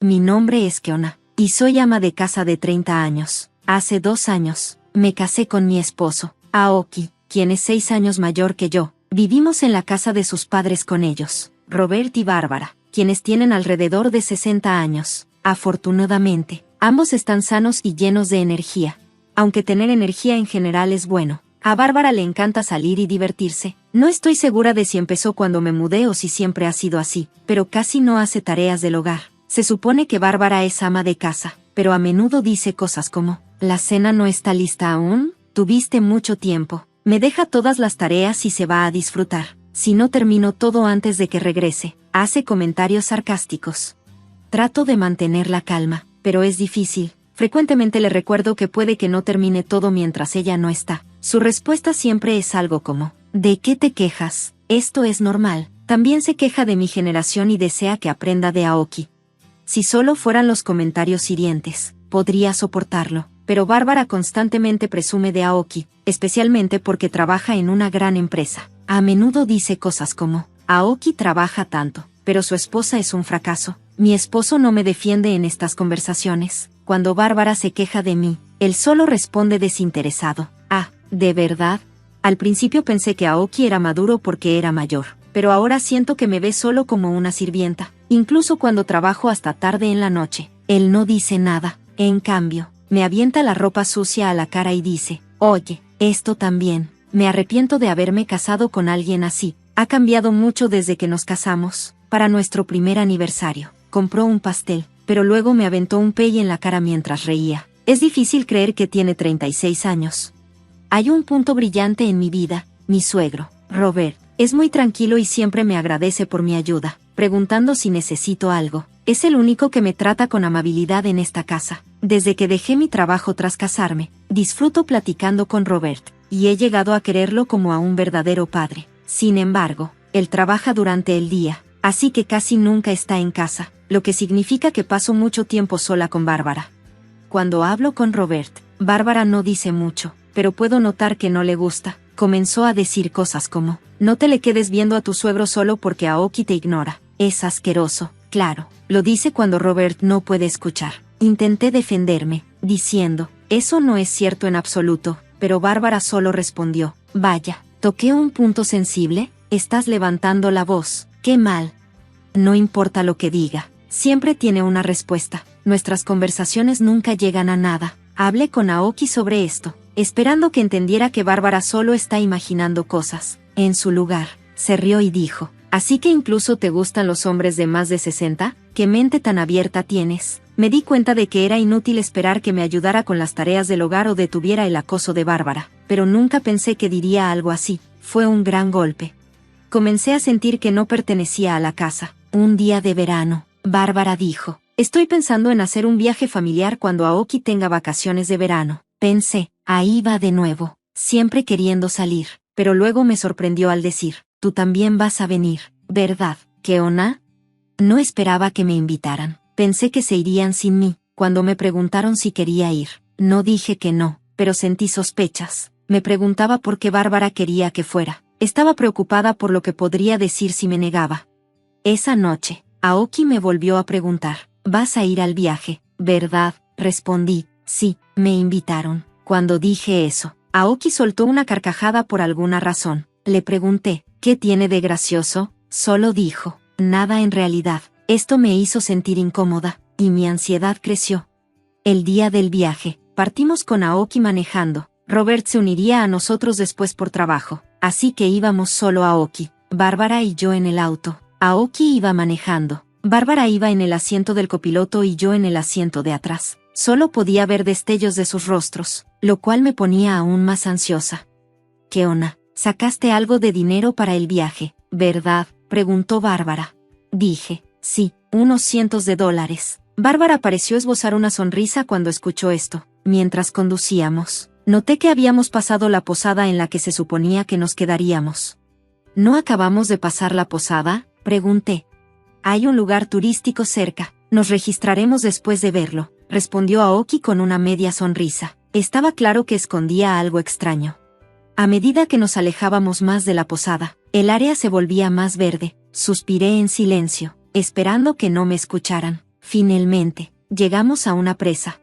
Mi nombre es Keona, y soy ama de casa de 30 años. Hace 2 años, me casé con mi esposo, Aoki, quien es 6 años mayor que yo. Vivimos en la casa de sus padres con ellos, Robert y Bárbara, quienes tienen alrededor de 60 años. Afortunadamente, ambos están sanos y llenos de energía. Aunque tener energía en general es bueno, a Bárbara le encanta salir y divertirse. No estoy segura de si empezó cuando me mudé o si siempre ha sido así, pero casi no hace tareas del hogar. Se supone que Bárbara es ama de casa, pero a menudo dice cosas como, ¿la cena no está lista aún? Tuviste mucho tiempo. Me deja todas las tareas y se va a disfrutar. Si no termino todo antes de que regrese, hace comentarios sarcásticos. Trato de mantener la calma, pero es difícil. Frecuentemente le recuerdo que puede que no termine todo mientras ella no está. Su respuesta siempre es algo como, ¿de qué te quejas? Esto es normal. También se queja de mi generación y desea que aprenda de Aoki. Si solo fueran los comentarios hirientes, podría soportarlo. Pero Bárbara constantemente presume de Aoki, especialmente porque trabaja en una gran empresa. A menudo dice cosas como, Aoki trabaja tanto, pero su esposa es un fracaso. Mi esposo no me defiende en estas conversaciones. Cuando Bárbara se queja de mí, él solo responde desinteresado. Ah, ¿de verdad? Al principio pensé que Aoki era maduro porque era mayor, pero ahora siento que me ve solo como una sirvienta, incluso cuando trabajo hasta tarde en la noche. Él no dice nada. En cambio, me avienta la ropa sucia a la cara y dice, oye, esto también. Me arrepiento de haberme casado con alguien así. Ha cambiado mucho desde que nos casamos. Para nuestro primer aniversario, compró un pastel, pero luego me aventó un pey en la cara mientras reía. Es difícil creer que tiene 36 años. Hay un punto brillante en mi vida, mi suegro, Robert. Es muy tranquilo y siempre me agradece por mi ayuda, preguntando si necesito algo. Es el único que me trata con amabilidad en esta casa. Desde que dejé mi trabajo tras casarme, disfruto platicando con Robert, y he llegado a quererlo como a un verdadero padre. Sin embargo, él trabaja durante el día, así que casi nunca está en casa, lo que significa que paso mucho tiempo sola con Bárbara. Cuando hablo con Robert, Bárbara no dice mucho, pero puedo notar que no le gusta. Comenzó a decir cosas como, no te le quedes viendo a tu suegro solo porque Aoki te ignora. Es asqueroso, claro. Lo dice cuando Robert no puede escuchar. Intenté defenderme, diciendo, eso no es cierto en absoluto, pero Bárbara solo respondió, vaya, ¿toqué un punto sensible? Estás levantando la voz, qué mal. No importa lo que diga, siempre tiene una respuesta. Nuestras conversaciones nunca llegan a nada. Hablé con Aoki sobre esto, esperando que entendiera que Bárbara solo está imaginando cosas. En su lugar, se rió y dijo, ¿así que incluso te gustan los hombres de más de 60? ¿Qué mente tan abierta tienes? Me di cuenta de que era inútil esperar que me ayudara con las tareas del hogar o detuviera el acoso de Bárbara, pero nunca pensé que diría algo así. Fue un gran golpe. Comencé a sentir que no pertenecía a la casa. Un día de verano, Bárbara dijo, estoy pensando en hacer un viaje familiar cuando Aoki tenga vacaciones de verano. Pensé, ahí va de nuevo, siempre queriendo salir, pero luego me sorprendió al decir, tú también vas a venir, ¿verdad, Keona? No esperaba que me invitaran. Pensé que se irían sin mí. Cuando me preguntaron si quería ir, no dije que no, pero sentí sospechas. Me preguntaba por qué Bárbara quería que fuera. Estaba preocupada por lo que podría decir si me negaba. Esa noche, Aoki me volvió a preguntar, ¿vas a ir al viaje, verdad? Respondí, sí, me invitaron. Cuando dije eso, Aoki soltó una carcajada por alguna razón. Le pregunté, ¿qué tiene de gracioso? Solo dijo, nada en realidad. Esto me hizo sentir incómoda, y mi ansiedad creció. El día del viaje, partimos con Aoki manejando. Robert se uniría a nosotros después por trabajo, así que íbamos solo Aoki, Bárbara y yo en el auto. Aoki iba manejando. Bárbara iba en el asiento del copiloto y yo en el asiento de atrás. Solo podía ver destellos de sus rostros, lo cual me ponía aún más ansiosa. Keona, sacaste algo de dinero para el viaje, ¿verdad? Preguntó Bárbara. Dije, sí, unos cientos de dólares. Bárbara pareció esbozar una sonrisa cuando escuchó esto. Mientras conducíamos, noté que habíamos pasado la posada en la que se suponía que nos quedaríamos. ¿No acabamos de pasar la posada? Pregunté. Hay un lugar turístico cerca, nos registraremos después de verlo, respondió Aoki con una media sonrisa. Estaba claro que escondía algo extraño. A medida que nos alejábamos más de la posada, el área se volvía más verde. Suspiré en silencio, esperando que no me escucharan. Finalmente, llegamos a una presa.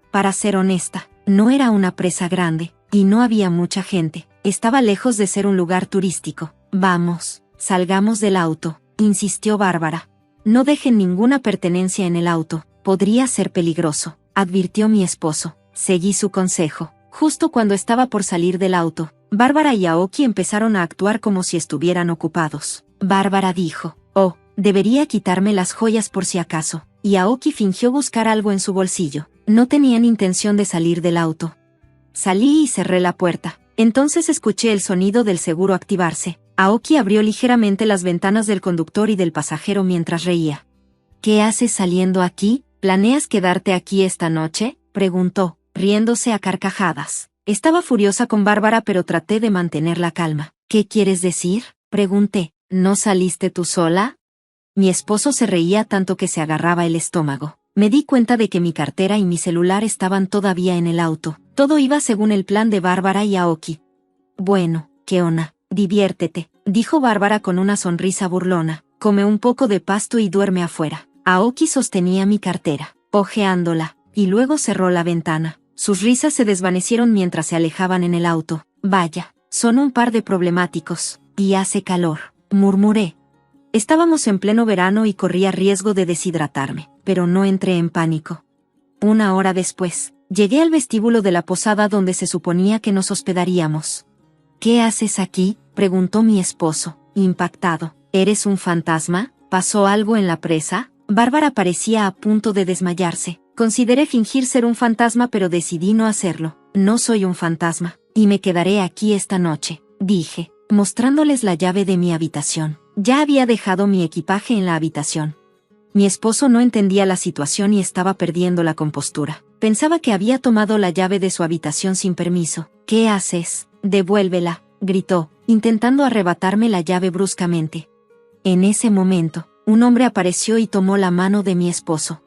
Para ser honesta, no era una presa grande, y no había mucha gente. Estaba lejos de ser un lugar turístico. Vamos, salgamos del auto, insistió Bárbara. No dejen ninguna pertenencia en el auto, podría ser peligroso, advirtió mi esposo. Seguí su consejo. Justo cuando estaba por salir del auto, Bárbara y Aoki empezaron a actuar como si estuvieran ocupados. Bárbara dijo, «Oh, debería quitarme las joyas por si acaso», y Aoki fingió buscar algo en su bolsillo. No tenían intención de salir del auto. Salí y cerré la puerta. Entonces escuché el sonido del seguro activarse. Aoki abrió ligeramente las ventanas del conductor y del pasajero mientras reía. «¿Qué haces saliendo aquí? ¿Planeas quedarte aquí esta noche?», preguntó, riéndose a carcajadas. Estaba furiosa con Bárbara, pero traté de mantener la calma. «¿Qué quieres decir?», pregunté. «¿No saliste tú sola?». Mi esposo se reía tanto que se agarraba el estómago. Me di cuenta de que mi cartera y mi celular estaban todavía en el auto. Todo iba según el plan de Bárbara y Aoki. «Bueno, Keona, diviértete», dijo Bárbara con una sonrisa burlona. «Come un poco de pasto y duerme afuera». Aoki sostenía mi cartera, hojeándola, y luego cerró la ventana. Sus risas se desvanecieron mientras se alejaban en el auto. «Vaya, son un par de problemáticos, y hace calor», murmuré. Estábamos en pleno verano y corría riesgo de deshidratarme, pero no entré en pánico. Una hora después, llegué al vestíbulo de la posada donde se suponía que nos hospedaríamos. «¿Qué haces aquí?», preguntó mi esposo, impactado. «¿Eres un fantasma? ¿Pasó algo en la presa?». Bárbara parecía a punto de desmayarse. Consideré fingir ser un fantasma, pero decidí no hacerlo. «No soy un fantasma, y me quedaré aquí esta noche», dije, mostrándoles la llave de mi habitación. Ya había dejado mi equipaje en la habitación. Mi esposo no entendía la situación y estaba perdiendo la compostura. Pensaba que había tomado la llave de su habitación sin permiso. «¿Qué haces? Devuélvela», gritó, intentando arrebatarme la llave bruscamente. En ese momento, un hombre apareció y tomó la mano de mi esposo.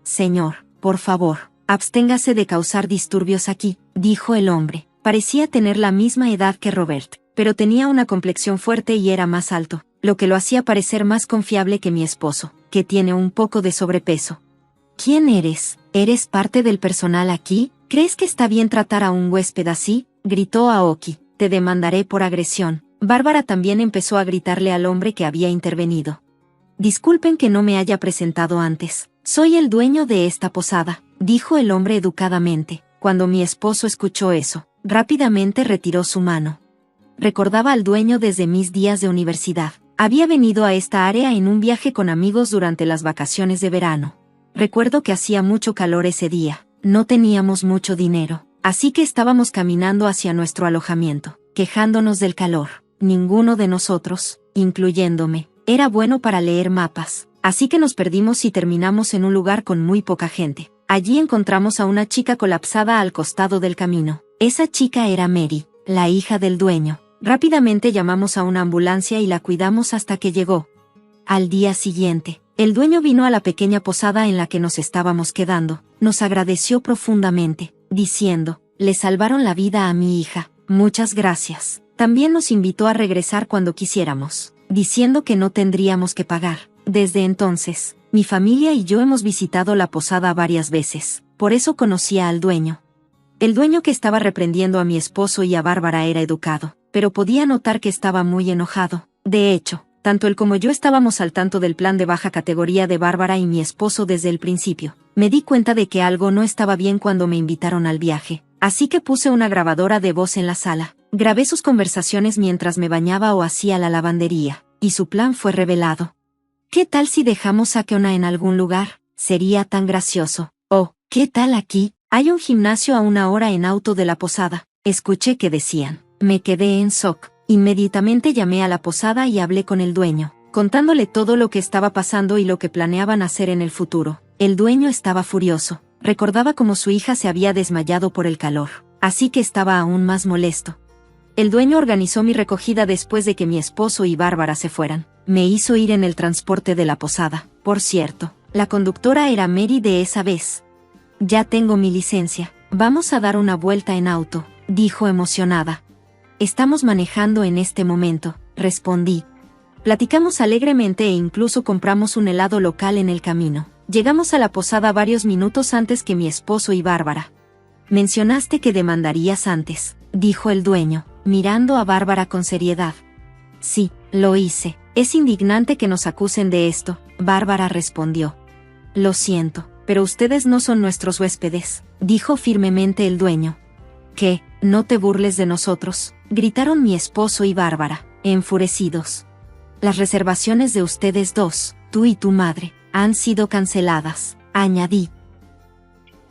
«Señor, por favor, absténgase de causar disturbios aquí», dijo el hombre. Parecía tener la misma edad que Robert, pero tenía una complexión fuerte y era más alto, lo que lo hacía parecer más confiable que mi esposo, que tiene un poco de sobrepeso. «¿Quién eres? ¿Eres parte del personal aquí? ¿Crees que está bien tratar a un huésped así?», gritó Aoki. «Te demandaré por agresión». Bárbara también empezó a gritarle al hombre que había intervenido. «Disculpen que no me haya presentado antes. Soy el dueño de esta posada», dijo el hombre educadamente. Cuando mi esposo escuchó eso, rápidamente retiró su mano. Recordaba al dueño desde mis días de universidad. Había venido a esta área en un viaje con amigos durante las vacaciones de verano. Recuerdo que hacía mucho calor ese día. No teníamos mucho dinero, así que estábamos caminando hacia nuestro alojamiento, quejándonos del calor. Ninguno de nosotros, incluyéndome, era bueno para leer mapas, así que nos perdimos y terminamos en un lugar con muy poca gente. Allí encontramos a una chica colapsada al costado del camino. Esa chica era Mary, la hija del dueño. Rápidamente llamamos a una ambulancia y la cuidamos hasta que llegó. Al día siguiente, el dueño vino a la pequeña posada en la que nos estábamos quedando. Nos agradeció profundamente, diciendo, «Le salvaron la vida a mi hija, muchas gracias». También nos invitó a regresar cuando quisiéramos, diciendo que no tendríamos que pagar. Desde entonces, mi familia y yo hemos visitado la posada varias veces, por eso conocía al dueño. El dueño que estaba reprendiendo a mi esposo y a Bárbara era educado, pero podía notar que estaba muy enojado. De hecho, tanto él como yo estábamos al tanto del plan de baja categoría de Bárbara y mi esposo desde el principio. Me di cuenta de que algo no estaba bien cuando me invitaron al viaje, así que puse una grabadora de voz en la sala. Grabé sus conversaciones mientras me bañaba o hacía la lavandería, y su plan fue revelado. «¿Qué tal si dejamos a Keona en algún lugar? Sería tan gracioso». «Oh, ¿qué tal aquí? Hay un gimnasio a 1 hora en auto de la posada», escuché que decían. Me quedé en shock. Inmediatamente llamé a la posada y hablé con el dueño, contándole todo lo que estaba pasando y lo que planeaban hacer en el futuro. El dueño estaba furioso. Recordaba cómo su hija se había desmayado por el calor, así que estaba aún más molesto. El dueño organizó mi recogida después de que mi esposo y Bárbara se fueran. Me hizo ir en el transporte de la posada. Por cierto, la conductora era Mary de esa vez. «Ya tengo mi licencia. Vamos a dar una vuelta en auto», dijo emocionada. «Estamos manejando en este momento», respondí. Platicamos alegremente e incluso compramos un helado local en el camino. Llegamos a la posada varios minutos antes que mi esposo y Bárbara. Mencionaste que demandarías antes, dijo el dueño, mirando a Bárbara con seriedad. Sí, lo hice. Es indignante que nos acusen de esto, Bárbara respondió. Lo siento, pero ustedes no son nuestros huéspedes, dijo firmemente el dueño. ¿Qué? No te burles de nosotros, gritaron mi esposo y Bárbara, enfurecidos. Las reservaciones de ustedes dos, tú y tu madre, han sido canceladas, añadí.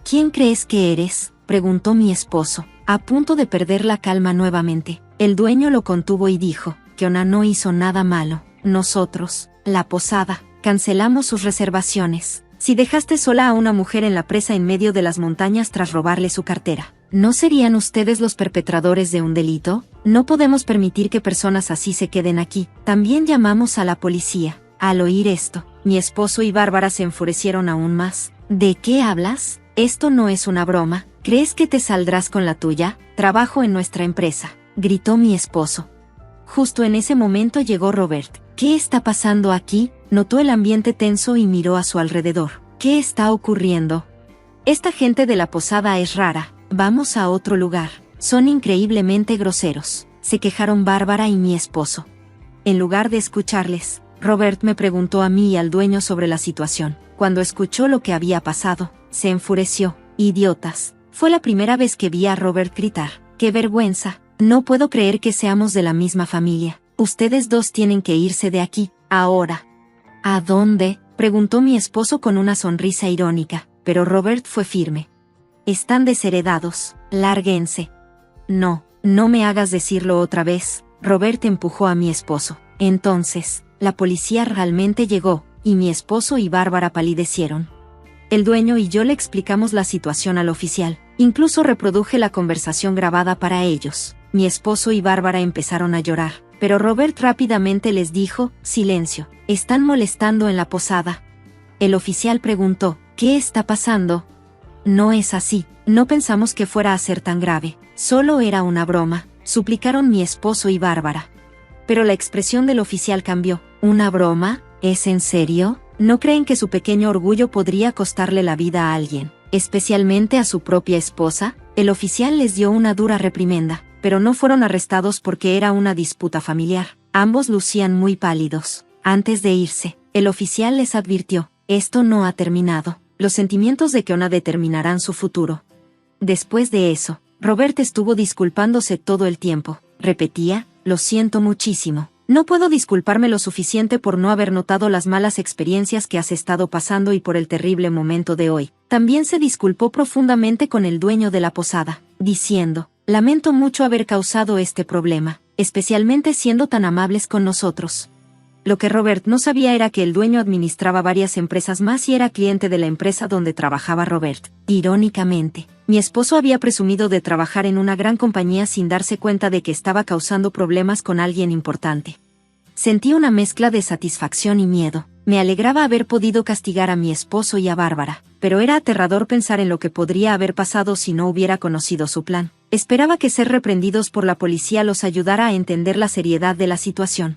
¿Quién crees que eres?, preguntó mi esposo, a punto de perder la calma nuevamente. El dueño lo contuvo y dijo, que Ona no hizo nada malo. Nosotros, la posada, cancelamos sus reservaciones. Si dejaste sola a una mujer en la presa en medio de las montañas tras robarle su cartera, ¿no serían ustedes los perpetradores de un delito? No podemos permitir que personas así se queden aquí. También llamamos a la policía. Al oír esto, mi esposo y Bárbara se enfurecieron aún más. ¿De qué hablas? Esto no es una broma. ¿Crees que te saldrás con la tuya? Trabajo en nuestra empresa, gritó mi esposo. Justo en ese momento llegó Robert. ¿Qué está pasando aquí? Notó el ambiente tenso y miró a su alrededor. ¿Qué está ocurriendo? Esta gente de la posada es rara. Vamos a otro lugar. Son increíblemente groseros, se quejaron Bárbara y mi esposo. En lugar de escucharles, Robert me preguntó a mí y al dueño sobre la situación. Cuando escuchó lo que había pasado, se enfureció. Idiotas. Fue la primera vez que vi a Robert gritar. ¡Qué vergüenza! No puedo creer que seamos de la misma familia. Ustedes dos tienen que irse de aquí, ahora. ¿A dónde?, preguntó mi esposo con una sonrisa irónica, pero Robert fue firme. Están desheredados, lárguense. No, no me hagas decirlo otra vez, Robert empujó a mi esposo. Entonces, la policía realmente llegó, y mi esposo y Bárbara palidecieron. El dueño y yo le explicamos la situación al oficial. Incluso reproduje la conversación grabada para ellos. Mi esposo y Bárbara empezaron a llorar, pero Robert rápidamente les dijo, silencio, están molestando en la posada. El oficial preguntó, ¿qué está pasando? No es así, no pensamos que fuera a ser tan grave, solo era una broma, suplicaron mi esposo y Bárbara. Pero la expresión del oficial cambió. ¿Una broma? ¿Es en serio? ¿No creen que su pequeño orgullo podría costarle la vida a alguien, especialmente a su propia esposa? El oficial les dio una dura reprimenda, pero no fueron arrestados porque era una disputa familiar. Ambos lucían muy pálidos. Antes de irse, el oficial les advirtió, esto no ha terminado. Los sentimientos de Ona determinarán su futuro. Después de eso, Robert estuvo disculpándose todo el tiempo. Repetía, lo siento muchísimo. No puedo disculparme lo suficiente por no haber notado las malas experiencias que has estado pasando y por el terrible momento de hoy. También se disculpó profundamente con el dueño de la posada, diciendo, lamento mucho haber causado este problema, especialmente siendo tan amables con nosotros. Lo que Robert no sabía era que el dueño administraba varias empresas más y era cliente de la empresa donde trabajaba Robert. Irónicamente, mi esposo había presumido de trabajar en una gran compañía sin darse cuenta de que estaba causando problemas con alguien importante. Sentí una mezcla de satisfacción y miedo. Me alegraba haber podido castigar a mi esposo y a Bárbara, pero era aterrador pensar en lo que podría haber pasado si no hubiera conocido su plan. Esperaba que ser reprendidos por la policía los ayudara a entender la seriedad de la situación.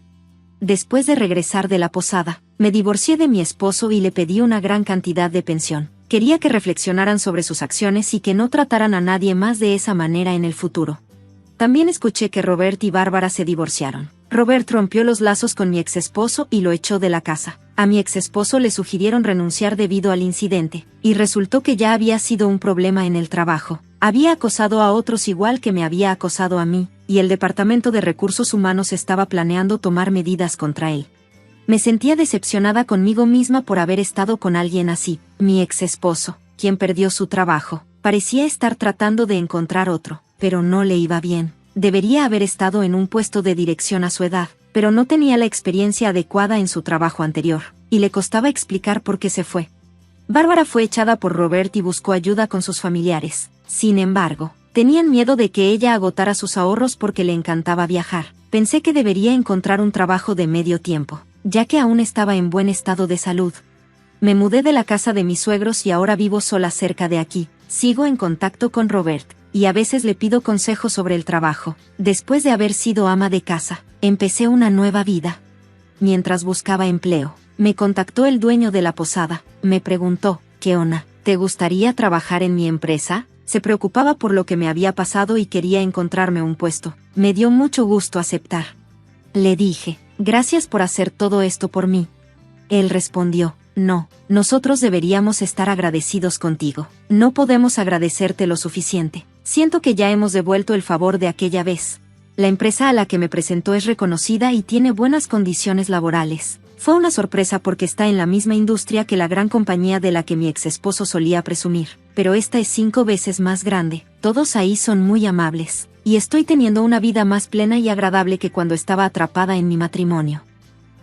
Después de regresar de la posada, me divorcié de mi esposo y le pedí una gran cantidad de pensión. Quería que reflexionaran sobre sus acciones y que no trataran a nadie más de esa manera en el futuro. También escuché que Robert y Bárbara se divorciaron. Robert rompió los lazos con mi exesposo y lo echó de la casa. A mi exesposo le sugirieron renunciar debido al incidente, y resultó que ya había sido un problema en el trabajo. Había acosado a otros igual que me había acosado a mí, y el Departamento de Recursos Humanos estaba planeando tomar medidas contra él. Me sentía decepcionada conmigo misma por haber estado con alguien así. Mi ex esposo, quien perdió su trabajo, parecía estar tratando de encontrar otro, pero no le iba bien. Debería haber estado en un puesto de dirección a su edad, pero no tenía la experiencia adecuada en su trabajo anterior, y le costaba explicar por qué se fue. Bárbara fue echada por Robert y buscó ayuda con sus familiares. Sin embargo, tenían miedo de que ella agotara sus ahorros porque le encantaba viajar. Pensé que debería encontrar un trabajo de medio tiempo, ya que aún estaba en buen estado de salud. Me mudé de la casa de mis suegros y ahora vivo sola cerca de aquí. Sigo en contacto con Robert, y a veces le pido consejos sobre el trabajo. Después de haber sido ama de casa, empecé una nueva vida. Mientras buscaba empleo, Me contactó el dueño de la posada. Me preguntó, ¿qué onda? ¿Te gustaría trabajar en mi empresa? Se preocupaba por lo que me había pasado y quería encontrarme un puesto. Me dio mucho gusto aceptar. Le dije, gracias por hacer todo esto por mí. Él respondió, no, nosotros deberíamos estar agradecidos contigo. No podemos agradecerte lo suficiente. Siento que ya hemos devuelto el favor de aquella vez. La empresa a la que me presentó es reconocida y tiene buenas condiciones laborales. Fue una sorpresa porque está en la misma industria que la gran compañía de la que mi ex esposo solía presumir, pero esta es 5 veces más grande. Todos ahí son muy amables, y estoy teniendo una vida más plena y agradable que cuando estaba atrapada en mi matrimonio.